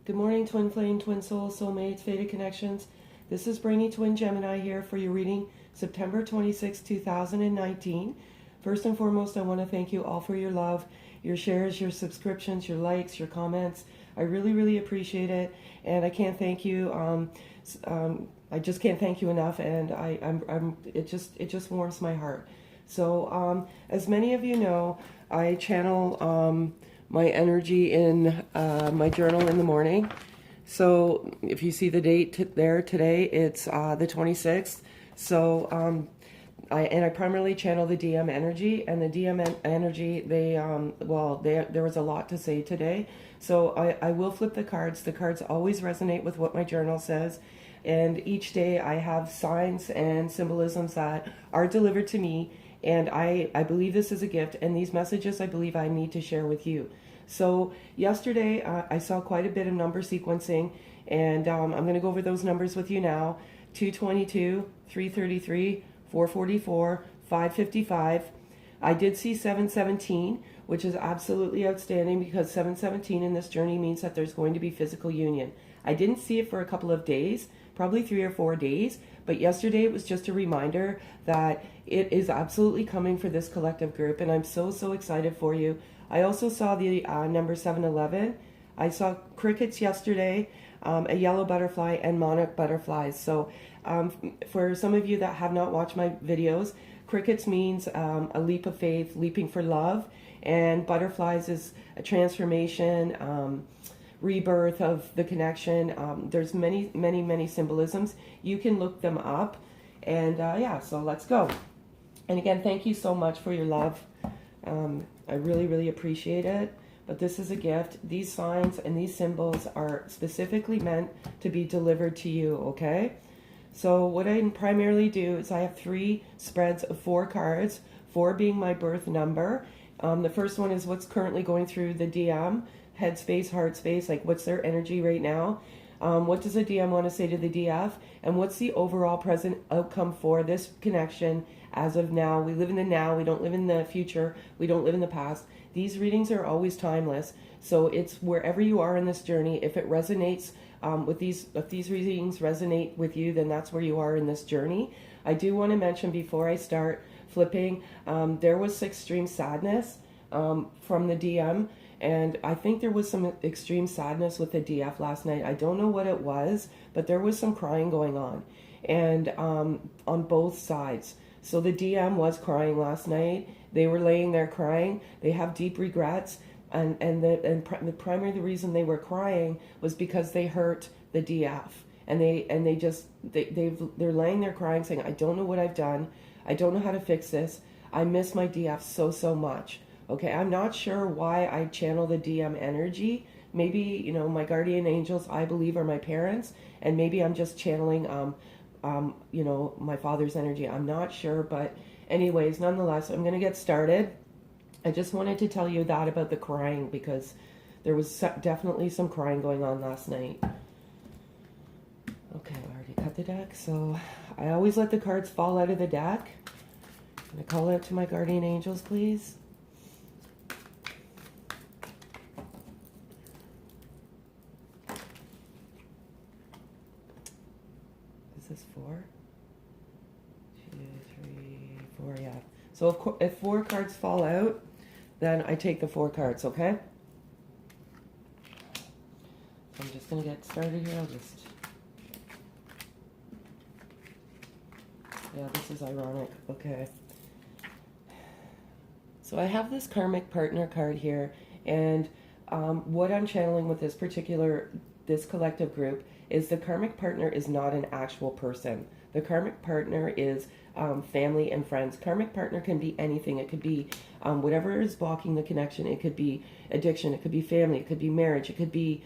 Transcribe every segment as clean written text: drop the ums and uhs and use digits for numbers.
Good morning, Twin Flame, Twin Soul, Soulmates, Fated Connections. This is Brainy Twin Gemini here for your reading September 26, 2019. First and foremost, I want to thank you all for your love, your shares, your subscriptions, your likes, your comments. I really, really appreciate it, and I can't thank you. I just can't thank you enough, and it just warms my heart. So, as many of you know, I channel my energy in my journal in the morning. So if you see the date there today, it's the 26th. So I primarily channel the DM energy, and the DM energy, there was a lot to say today. So I will flip the cards. The cards always resonate with what my journal says. And each day I have signs and symbolisms that are delivered to me. And I believe this is a gift, and these messages I believe I need to share with you. So yesterday I saw quite a bit of number sequencing, and I'm going to go over those numbers with you now. 222, 333, 444, 555. I did see 717, which is absolutely outstanding, because 717 in this journey means that there's going to be physical union. I didn't see it for a couple of days, probably 3 or 4 days, but yesterday it was just a reminder that it is absolutely coming for this collective group, and I'm so excited for you. I also saw the number 711. I saw crickets yesterday, a yellow butterfly, and monarch butterflies. So for some of you that have not watched my videos, crickets means a leap of faith, leaping for love, and butterflies is a transformation, rebirth of the connection. There's many symbolisms. You can look them up, and yeah, so let's go. And again, thank you so much for your love. I really appreciate it, but this is a gift. These signs and these symbols are specifically meant to be delivered to you, okay? So what I primarily do is I have 3 spreads of 4 cards, 4 being my birth number. The first one is what's currently going through the DM, Headspace, Heartspace, like what's their energy right now. What does the DM want to say to the DF? And what's the overall present outcome for this connection as of now? We live in the now. We don't live in the future. We don't live in the past. These readings are always timeless. So it's wherever you are in this journey. If it resonates if these readings resonate with you, then that's where you are in this journey. I do want to mention before I start flipping, there was extreme sadness from the DM. And I think there was some extreme sadness with the DF last night. I don't know what it was, but there was some crying going on, and on both sides. So the DM was crying last night. They were laying there crying. They have deep regrets, and the primary reason they were crying was because they hurt the DF, and they're laying there crying, saying, "I don't know what I've done. I don't know how to fix this. I miss my DF so much." Okay, I'm not sure why I channel the DM energy. Maybe, you know, my guardian angels, I believe, are my parents, and maybe I'm just channeling, you know, my father's energy. I'm not sure, but anyways, nonetheless, I'm going to get started. I just wanted to tell you that about the crying, because there was definitely some crying going on last night. Okay, I already cut the deck, so I always let the cards fall out of the deck. I'm going to call out to my guardian angels, please. Is 4? 2, 3, 4, yeah. So if 4 cards fall out, then I take the 4 cards, okay? So I'm just going to get started here. Yeah, this is ironic. Okay. So I have this karmic partner card here, and what I'm channeling with this collective group is the karmic partner is not an actual person. The karmic partner is family and friends. Karmic partner can be anything. It could be whatever is blocking the connection. It could be addiction. It could be family. It could be marriage. It could be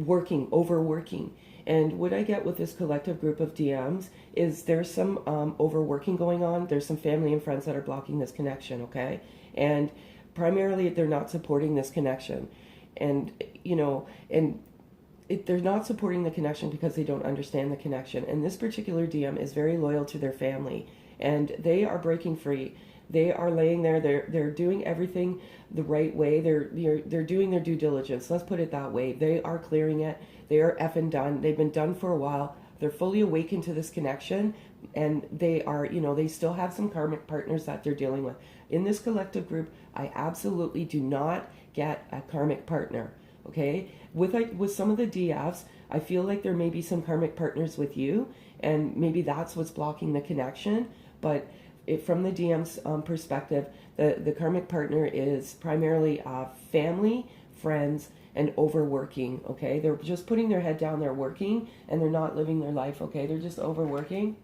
overworking. And what I get with this collective group of DMs is there's some overworking going on. There's some family and friends that are blocking this connection, okay? And primarily they're not supporting this connection. And, you know, they're not supporting the connection because they don't understand the connection. And this particular DM is very loyal to their family, and they are breaking free. They are laying there. They're doing everything the right way. They're doing their due diligence. Let's put it that way. They are clearing it. They are effing done. They've been done for a while. They're fully awakened to this connection, and they are, they still have some karmic partners that they're dealing with. In this collective group, I absolutely do not get a karmic partner. Okay, with some of the DFs, I feel like there may be some karmic partners with you, and maybe that's what's blocking the connection. But from the DM's perspective, the karmic partner is primarily family, friends, and overworking. Okay, they're just putting their head down, they're working, and they're not living their life. Okay, they're just overworking.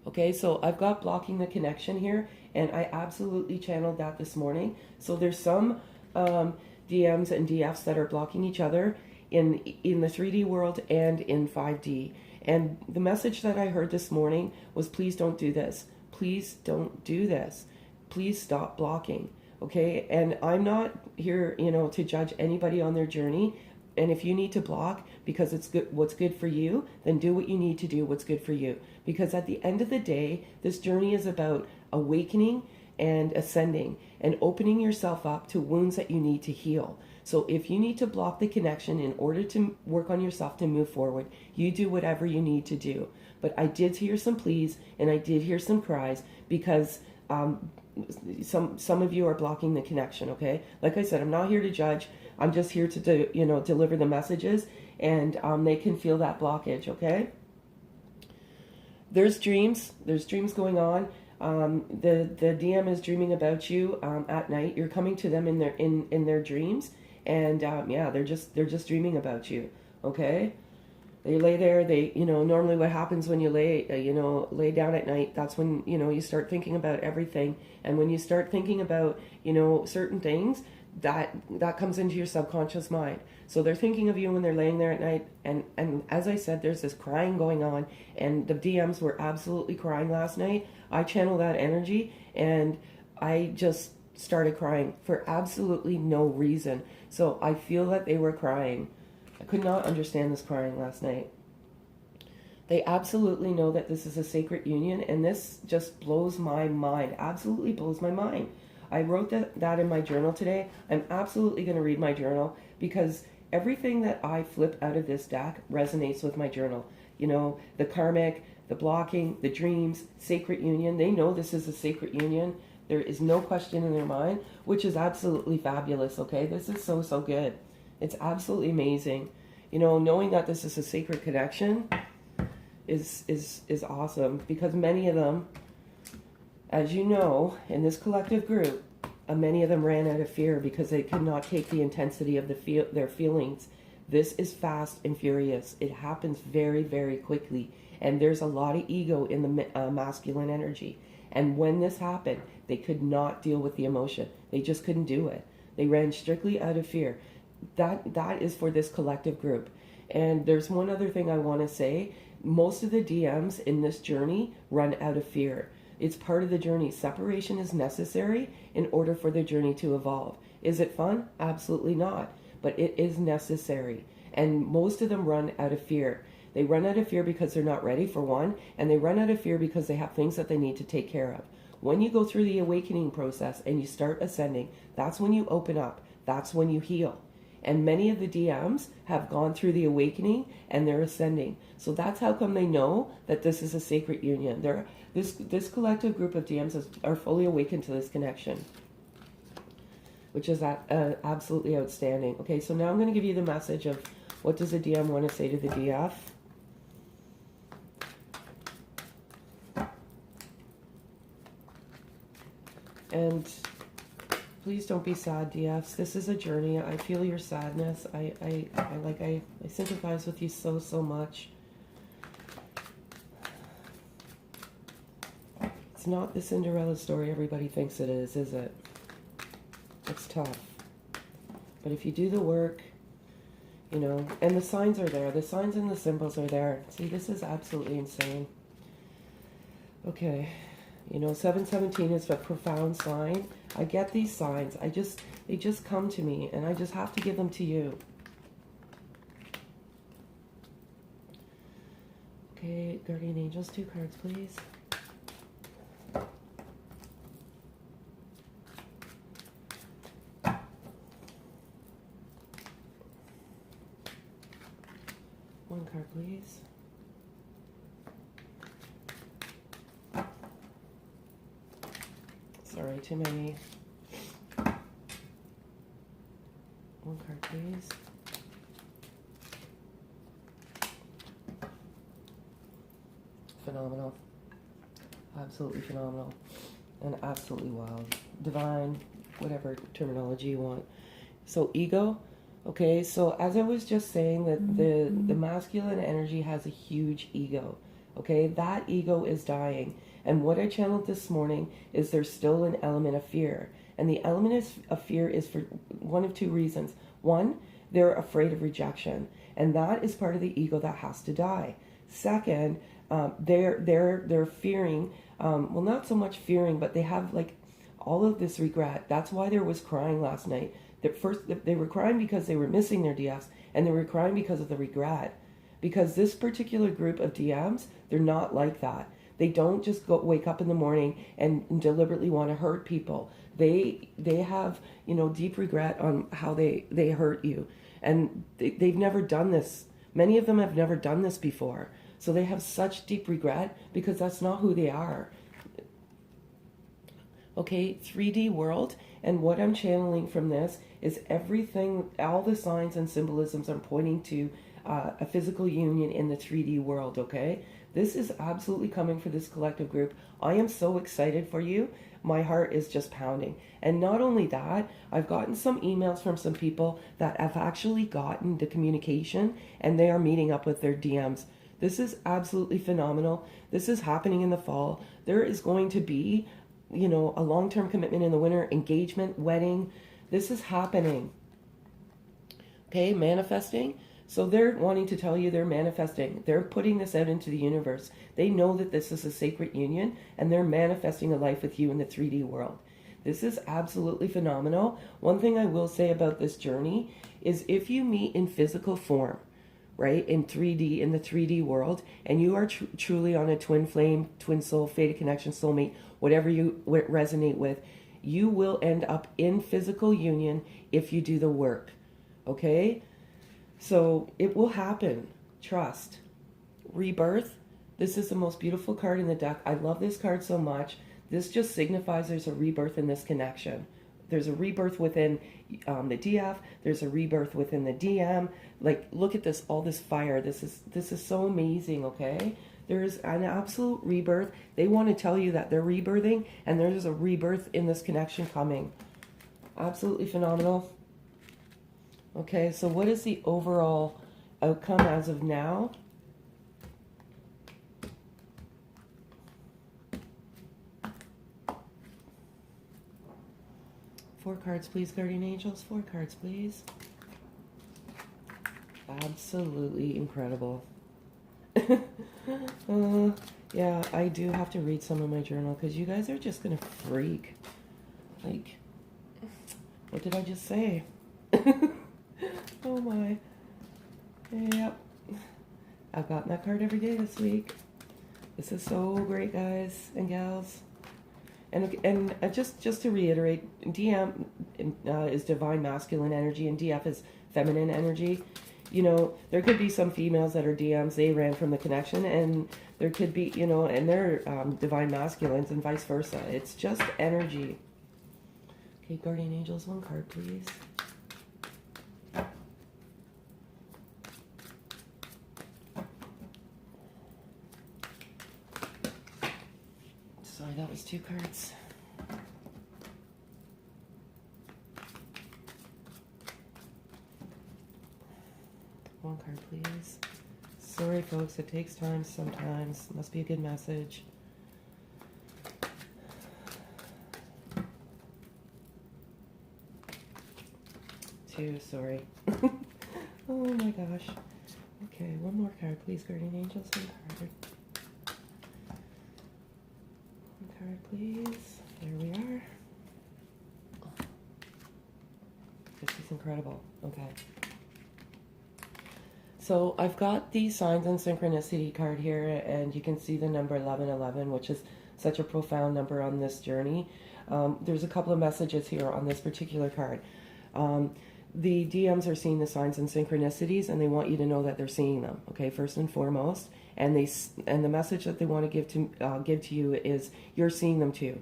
Okay, so I've got blocking the connection here, and I absolutely channeled that this morning. So there's some DMs and DFs that are blocking each other in the 3D world and in 5D. And the message that I heard this morning was, please don't do this. Please don't do this. Please stop blocking. Okay, and I'm not here, to judge anybody on their journey. And if you need to block because it's good, what's good for you, then do what you need to do, what's good for you. Because at the end of the day, this journey is about awakening and ascending and opening yourself up to wounds that you need to heal. So if you need to block the connection in order to work on yourself to move forward, you do whatever you need to do. But I did hear some pleas and I did hear some cries because some of you are blocking the connection. Okay, like I said, I'm not here to judge. I'm just here to deliver the messages, and they can feel that blockage. Okay, there's dreams going on. The DM is dreaming about you at night. You're coming to them in their dreams, and yeah, they're just dreaming about you. Okay, they lay there. They normally what happens when you lay down at night, that's when you start thinking about everything, and when you start thinking about certain things, that comes into your subconscious mind. So they're thinking of you when they're laying there at night, and as I said, there's this crying going on, and the DMs were absolutely crying last night. I channel that energy, and I just started crying for absolutely no reason. So I feel that they were crying. I could not understand this crying last night. They absolutely know that this is a sacred union, and this just blows my mind, absolutely blows my mind. I wrote that in my journal today. I'm absolutely going to read my journal because everything that I flip out of this deck resonates with my journal. The karmic, the blocking, the dreams, sacred union. They know this is a sacred union. There is no question in their mind, which is absolutely fabulous, okay? This is so, so good. It's absolutely amazing. Knowing that this is a sacred connection is awesome, because many of them, as you know, in this collective group, many of them ran out of fear because they could not take the intensity of their feelings. This is fast and furious. It happens very, very quickly. And there's a lot of ego in the masculine energy. And when this happened, they could not deal with the emotion. They just couldn't do it. They ran strictly out of fear. That is for this collective group. And there's one other thing I want to say. Most of the DMs in this journey run out of fear. It's part of the journey. Separation is necessary in order for the journey to evolve. Is it fun? Absolutely not. But it is necessary. And most of them run out of fear. They run out of fear because they're not ready, for one, and they run out of fear because they have things that they need to take care of. When you go through the awakening process and you start ascending, that's when you open up. That's when you heal. And many of the DMs have gone through the awakening and they're ascending. So that's how come they know that this is a sacred union. This collective group of DMs are fully awakened to this connection, which is absolutely outstanding. Okay, so now I'm going to give you the message of what does the DM want to say to the DF. And please don't be sad, DFs. This is a journey. I feel your sadness. I sympathize with you so, so much. It's not the Cinderella story everybody thinks it is it? It's tough. But if you do the work, and the signs are there. The signs and the symbols are there. See, this is absolutely insane. Okay. 717 is a profound sign. I get these signs. They just come to me, and I just have to give them to you. Okay, Guardian Angels, 2 cards, please. One card, please. Sorry, too many. One card, please. Phenomenal. Absolutely phenomenal. And absolutely wild. Divine, whatever terminology you want. So ego, okay, so as I was just saying, that the masculine energy has a huge ego, okay? That ego is dying. And what I channeled this morning is there's still an element of fear. And the element of fear is for one of two reasons. One, they're afraid of rejection. And that is part of the ego that has to die. Second, they're fearing, well, not so much fearing, but they have like all of this regret. That's why there was crying last night. First, they were crying because they were missing their DFs, and they were crying because of the regret. Because this particular group of DMs, they're not like that. They don't just wake up in the morning and deliberately want to hurt people. They have, you know, deep regret on how they hurt you. And they've never done this. Many of them have never done this before. So they have such deep regret because that's not who they are. Okay, 3D world, and what I'm channeling from this is everything, all the signs and symbolisms are pointing to a physical union in the 3D world, okay? This is absolutely coming for this collective group. I am so excited for you. My heart is just pounding. And not only that, I've gotten some emails from some people that have actually gotten the communication, and they are meeting up with their DMs. This is absolutely phenomenal. This is happening in the fall. There is going to be, you know, a long-term commitment in the winter, engagement, wedding. This is happening. Okay, manifesting. So they're wanting to tell you they're manifesting. They're putting this out into the universe. They know that this is a sacred union, and they're manifesting a life with you in the 3D world. This is absolutely phenomenal. One thing I will say about this journey is if you meet in physical form, right, in 3D, in the 3D world, and you are truly on a twin flame, twin soul, fated connection, soulmate, whatever you resonate with, you will end up in physical union if you do the work, okay? So it will happen. Trust. Rebirth. This is the most beautiful card in the deck. I love this card so much. This just signifies there's a rebirth in this connection. There's a rebirth within the DF. There's a rebirth within the DM. Like, look at this, all this fire. This is so amazing, okay? There's an absolute rebirth. They want to tell you that they're rebirthing, and there's a rebirth in this connection coming. Absolutely phenomenal. Okay, so what is the overall outcome as of now? Four cards, please, guardian angels. Four cards, please. Absolutely incredible. Yeah, I do have to read some of my journal because you guys are just going to freak. Like, what did I just say? Oh my. Yep. I've gotten that card every day this week. This is so great, guys and gals. And just to reiterate, DM is divine masculine energy and DF is feminine energy. You know, there could be some females that are DMs, they ran from the connection, and there could be, you know, and they're divine masculines and vice versa. It's just energy. Okay, guardian angels, one card, please. Sorry, that was two cards. One card, please. Sorry, folks, it takes time sometimes. Must be a good message. Two, sorry. Oh my gosh. Okay, one more card, please, guardian angels. One card. One card, please. There we are. This is incredible. Okay. So I've got the signs and synchronicity card here, and you can see the number 1111, which is such a profound number on this journey. There's a couple of messages here on this particular card. the DMs are seeing the signs and synchronicities, and they want you to know that they're seeing them, okay, first and foremost. And the message that they want to give to you is you're seeing them too,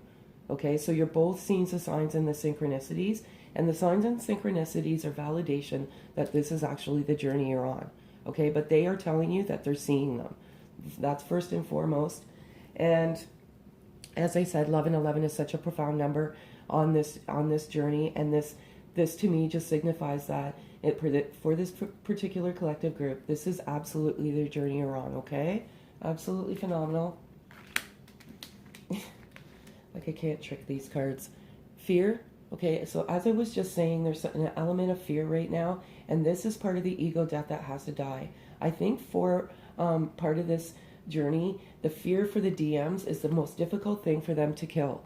okay? So you're both seeing the signs and the synchronicities, and the signs and synchronicities are validation that this is actually the journey you're on, okay? But they are telling you that they're seeing them. That's first and foremost. And as I said, love and 11 is such a profound number on this journey, and this to me just signifies that for this particular collective group, this is absolutely the journey you're on, okay? Absolutely phenomenal. Like, I can't trick these cards. Fear, okay? So as I was just saying, there's an element of fear right now, and this is part of the ego death that has to die. I think for part of this journey, the fear for the DMs is the most difficult thing for them to kill.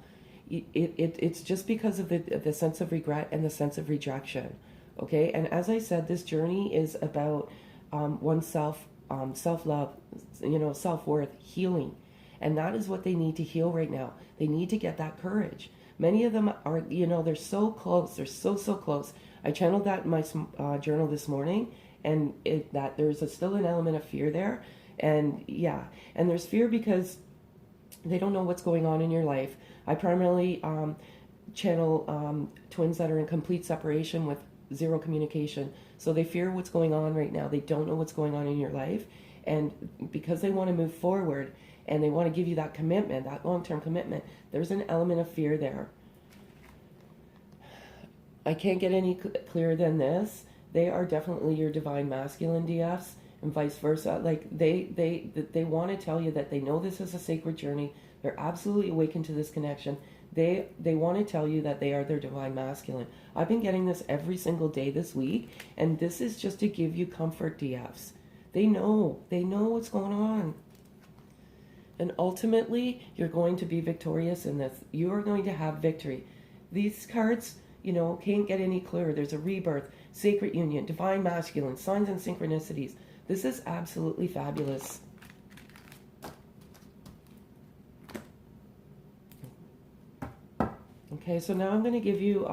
It's just because of the sense of regret and the sense of rejection, okay? And as I said, this journey is about oneself, self-love, self-worth, healing. And that is what they need to heal right now. They need to get that courage. Many of them are, they're so close. They're so close. I channeled that in my journal this morning, and that there's still an element of fear there. And yeah, and there's fear because they don't know what's going on in your life. I primarily channel twins that are in complete separation with zero communication. So they fear what's going on right now. They don't know what's going on in your life. And because they want to move forward and they want to give you that commitment, that long-term commitment, there's an element of fear there. I can't get any clearer than this. They are definitely your divine masculine DFs, and vice versa. Like, they want to tell you that they know this is a sacred journey. They're absolutely awakened to this connection. They want to tell you that they are their divine masculine. I've been getting this every single day this week, and this is just to give you comfort, DFs. They know what's going on. And ultimately, you're going to be victorious in this. You are going to have victory. These cards, can't get any clearer. There's a rebirth, sacred union, divine masculine, signs and synchronicities. This is absolutely fabulous. Okay, so now I'm going to give you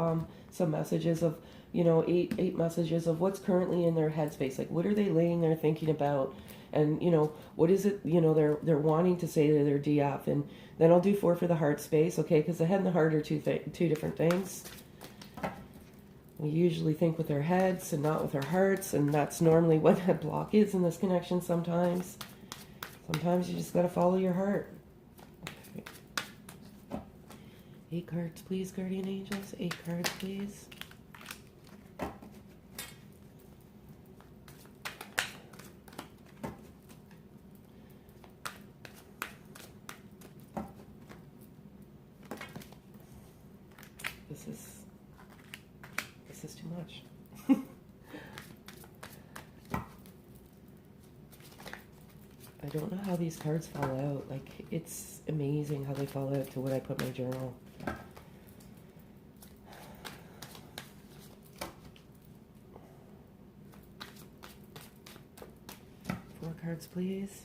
some messages of, eight messages of what's currently in their headspace. Like, what are they laying there thinking about? And, what is it, they're wanting to say to their DF. And then I'll do 4 for the heart space, okay? Because the head and the heart are two different things. We usually think with our heads and not with our hearts, and that's normally what a block is in this connection sometimes. Sometimes you just got to follow your heart. Okay. 8 cards, please, guardian angels. 8 cards, please. This is too much. I don't know how these cards fall out. Like, it's amazing how they fall out to what I put in my journal. 4 cards, please.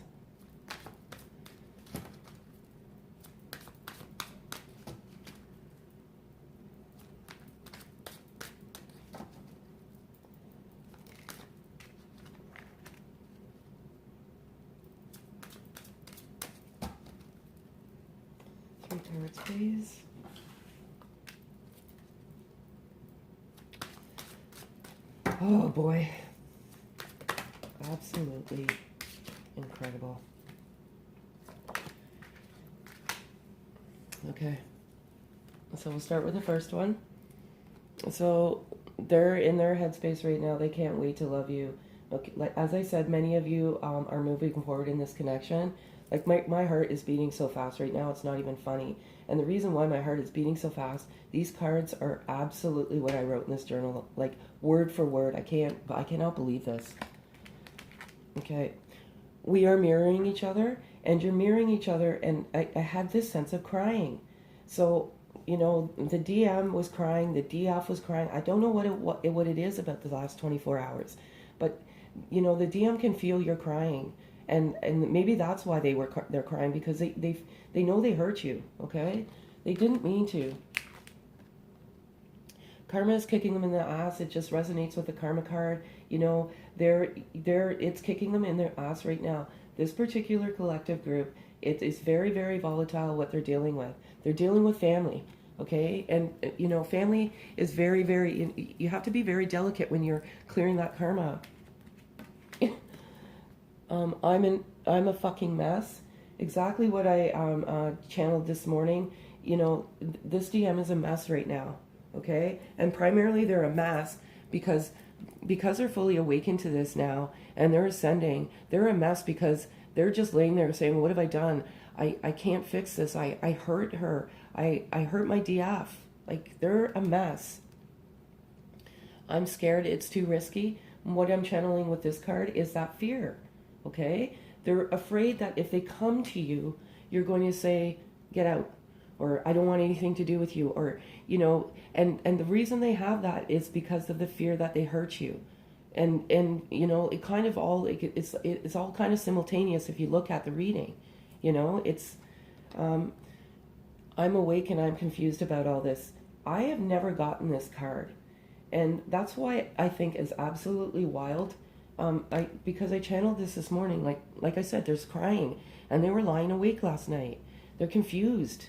Cards, please. Oh boy, absolutely incredible. Okay, so we'll start with the first one. So they're in their headspace right now. They can't wait to love you. Okay, like as I said, many of you are moving forward in this connection. Like, my heart is beating so fast right now, it's not even funny. And the reason why my heart is beating so fast, these cards are absolutely what I wrote in this journal, like word for word. I cannot believe this. Okay, we are mirroring each other, and you're mirroring each other, and I had this sense of crying. So, the DM was crying, the DF was crying. I don't know what it is about the last 24 hours, but, the DM can feel you're crying. And maybe that's why they're crying, because they know they hurt you, okay? They didn't mean to. Karma is kicking them in the ass. It just resonates with the karma card. You know, it's kicking them in their ass right now. This particular collective group, it is very, very volatile what they're dealing with. They're dealing with family, okay? And, you know, family is very, very, you have to be very delicate when you're clearing that karma. I'm a fucking mess. Exactly what I channeled this morning. You know, this DM is a mess right now, okay? And primarily they're a mess because they're fully awakened to this now and they're ascending. They're a mess because they're just laying there saying, what have I done? I can't fix this. I hurt her. I hurt my DF. Like, they're a mess. I'm scared. It's too risky. What I'm channeling with this card is that fear, okay? They're afraid that if they come to you, you're going to say, get out, or I don't want anything to do with you, or, you know, and the reason they have that is because of the fear that they hurt you. And you know, it kind of all, it's all kind of simultaneous if you look at the reading, you know, it's, I'm awake and I'm confused about all this. I have never gotten this card. And that's why I think is absolutely wild. Because I channeled this morning, like I said, there's crying, and they were lying awake last night. They're confused,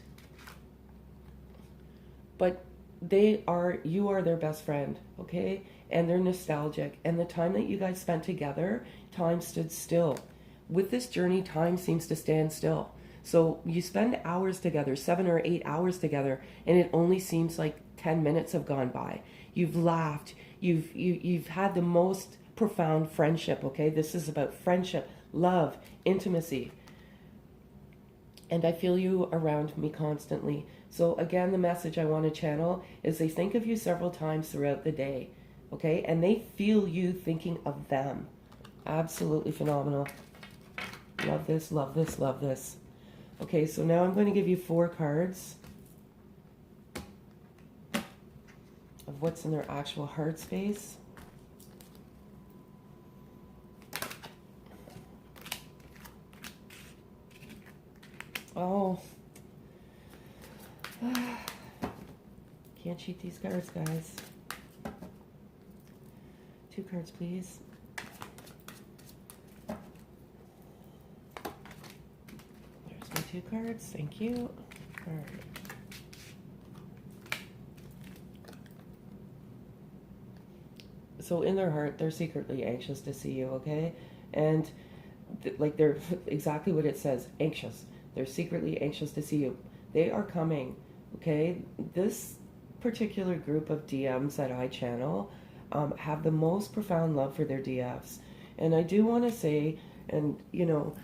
but you are their best friend, okay? And they're nostalgic, and the time that you guys spent together, time stood still. With this journey, time seems to stand still. So you spend hours together, 7 or 8 hours together, and it only seems like 10 minutes have gone by. You've laughed. You've had the most profound friendship, okay? This is about friendship, love, intimacy. And I feel you around me constantly. So again, the message I want to channel is they think of you several times throughout the day, okay? And they feel you thinking of them. Absolutely phenomenal. Love this, love this, love this. Okay, so now I'm going to give you 4 cards of what's in their actual heart space. Oh. Can't cheat these cards, guys. 2 cards, please. There's my 2 cards. Thank you. All right. So in their heart, they're secretly anxious to see you, okay? And like they're exactly what it says, anxious. They're secretly anxious to see you. They are coming, okay? This particular group of DMs that I channel have the most profound love for their DFs. And I do want to say, and you know,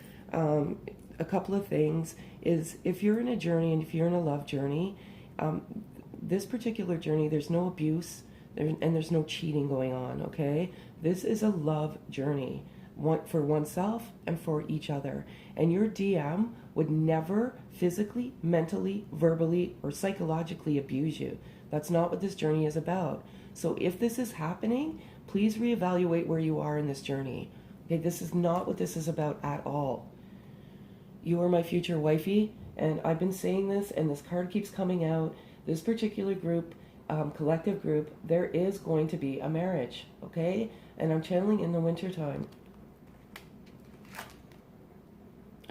a couple of things is if you're in a journey and if you're in a love journey, this particular journey, there's no abuse and there's no cheating going on, okay? This is a love journey. For oneself and for each other. And your DM would never physically, mentally, verbally, or psychologically abuse you. That's not what this journey is about. So if this is happening, please reevaluate where you are in this journey. Okay, this is not what this is about at all. You are my future wifey, and I've been saying this, and this card keeps coming out. This particular group, collective group, there is going to be a marriage, okay? And I'm channeling in the wintertime.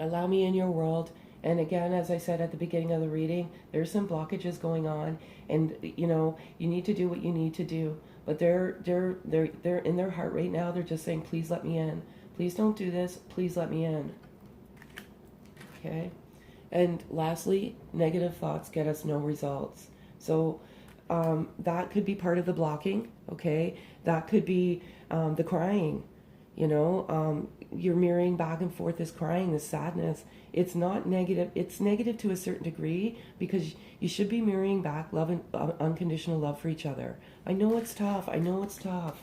Allow me in your world. And again, as I said at the beginning of the reading, there's some blockages going on, and you know, you need to do what you need to do. But they're in their heart right now. They're just saying, please let me in. Please don't do this. Please let me in. Okay. And lastly, negative thoughts get us no results. So that could be part of the blocking. Okay. That could be the crying. You know, you're mirroring back and forth this crying, this sadness. It's not negative. It's negative to a certain degree because you should be mirroring back love and unconditional love for each other. I know it's tough. I know it's tough.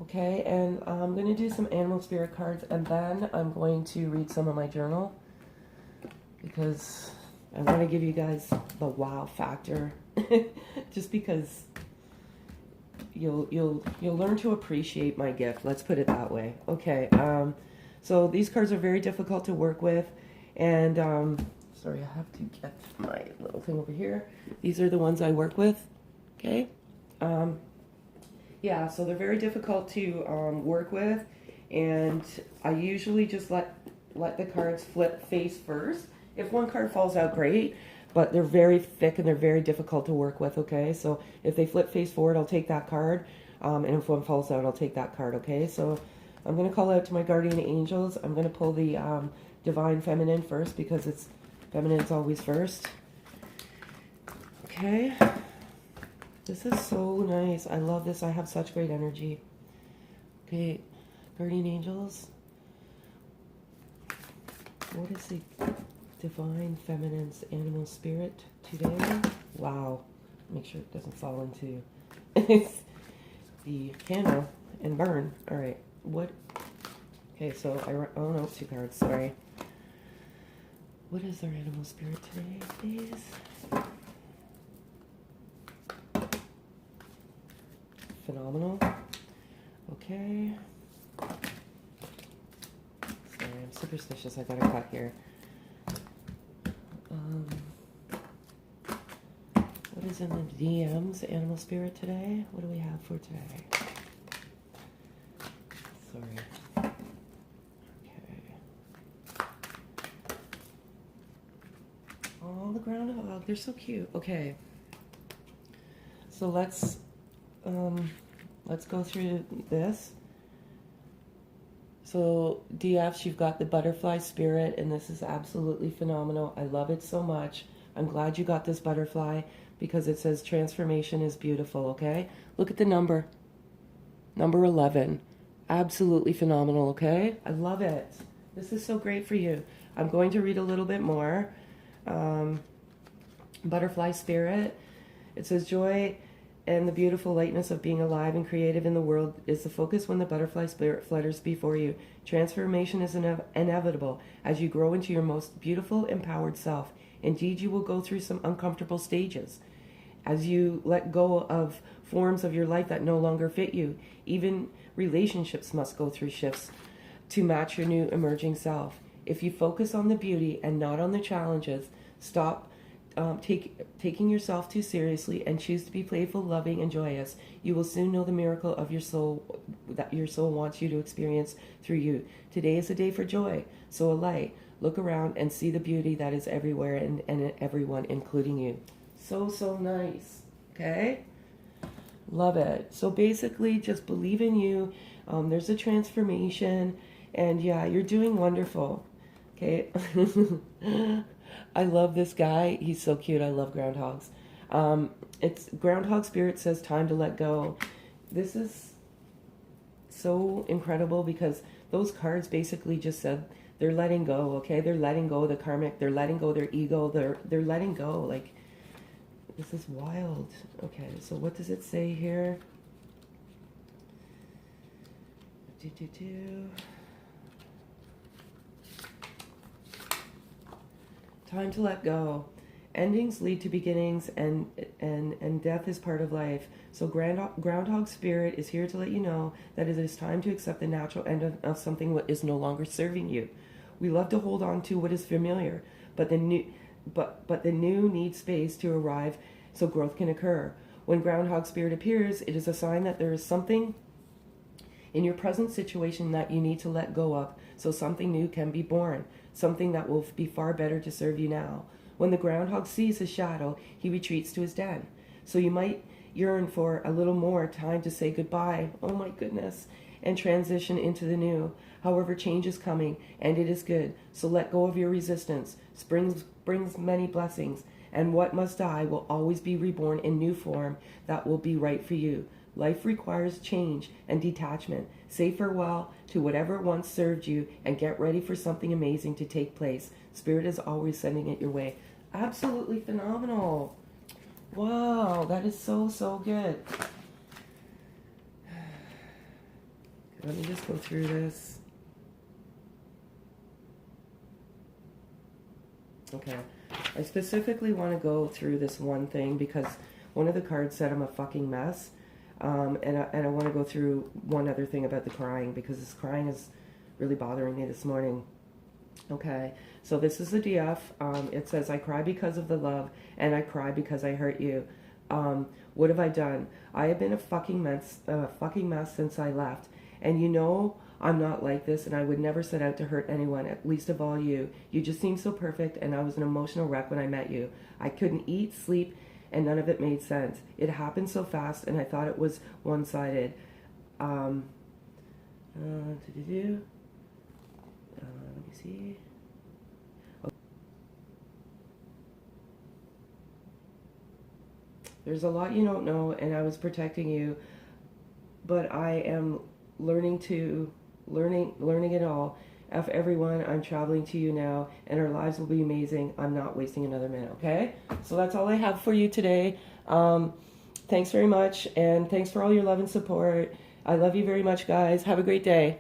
Okay, and I'm going to do some animal spirit cards, and then I'm going to read some of my journal because I want to give you guys the wow factor, just because you'll learn to appreciate my gift. Let's put it that way. Okay. So these cards are very difficult to work with, and Sorry, I have to get my little thing over here. These are the ones I work with. Okay. Yeah, so they're very difficult to work with, and I usually just let the cards flip face first. If one card falls out, great, but they're very thick and they're very difficult to work with, okay? So if they flip face forward, I'll take that card, and if one falls out, I'll take that card, okay? So I'm going to call out to my guardian angels. I'm going to pull the divine feminine first because it's feminine's always first. Okay. This is so nice. I love this. I have such great energy. Okay, guardian angels. What is the divine feminine's animal spirit today? Wow. Make sure it doesn't fall into the candle and burn. All right. What? Okay, so oh no, 2 cards. Sorry. What is their animal spirit today, please? Phenomenal. Okay. Sorry, I'm superstitious. I got a cut here. What is in the DM's animal spirit today? What do we have for today? Sorry. Okay. Oh, the groundhog. They're so cute. Okay. So let's go through this. So DFs, you've got the butterfly spirit, and this is absolutely phenomenal. I love it so much. I'm glad you got this butterfly because it says transformation is beautiful, okay? Look at the number. Number 11. Absolutely phenomenal, okay? I love it. This is so great for you. I'm going to read a little bit more. Butterfly spirit. It says joy and the beautiful lightness of being alive and creative in the world is the focus when the butterfly spirit flutters before you. Transformation is inevitable as you grow into your most beautiful, empowered self. Indeed, you will go through some uncomfortable stages as you let go of forms of your life that no longer fit you. Even relationships must go through shifts to match your new emerging self. If you focus on the beauty and not on the challenges, stop taking yourself too seriously and choose to be playful, loving, and joyous. You will soon know the miracle of your soul that your soul wants you to experience through you. Today is a day for joy, so alight. Look around and see the beauty that is everywhere and in everyone, including you. So nice. Okay? Love it. So basically, just believe in you. There's a transformation, and yeah, you're doing wonderful. Okay? I love this guy. He's so cute. I love groundhogs. It's groundhog spirit says time to let go. This is so incredible because those cards basically just said they're letting go, okay? They're letting go of the karmic. They're letting go of their ego. They're letting go. Like, this is wild. Okay, so what does it say here? Time to let go. Endings lead to beginnings, and death is part of life. So groundhog spirit is here to let you know that it is time to accept the natural end of something that is no longer serving you. We love to hold on to what is familiar, but the new needs space to arrive so growth can occur. When groundhog spirit appears, it is a sign that there is something in your present situation that you need to let go of so something new can be born, something that will be far better to serve you now. When the groundhog sees his shadow, he retreats to his den. So you might yearn for a little more time to say goodbye, oh my goodness, and transition into the new. However, change is coming, and it is good. So let go of your resistance. Spring brings many blessings, and what must die will always be reborn in new form that will be right for you. Life requires change and detachment. Say farewell to whatever once served you and get ready for something amazing to take place. Spirit is always sending it your way. Absolutely phenomenal. Wow, that is so good. Let me just go through this. Okay. I specifically want to go through this one thing because one of the cards said I'm a fucking mess. And I want to go through one other thing about the crying because this crying is really bothering me this morning. Okay, so this is the DF. It says, I cry because of the love, and I cry because I hurt you. What have I done? I have been a fucking mess since I left. And you know I'm not like this, and I would never set out to hurt anyone, at least of all you. You just seemed so perfect, and I was an emotional wreck when I met you. I couldn't eat, sleep, and none of it made sense. It happened so fast, and I thought it was one-sided. Let me see. There's a lot you don't know, and I was protecting you, but I am learning it all. F everyone, I'm traveling to you now, and our lives will be amazing. I'm not wasting another minute, okay? So that's all I have for you today. Thanks very much, and thanks for all your love and support. I love you very much, guys. Have a great day.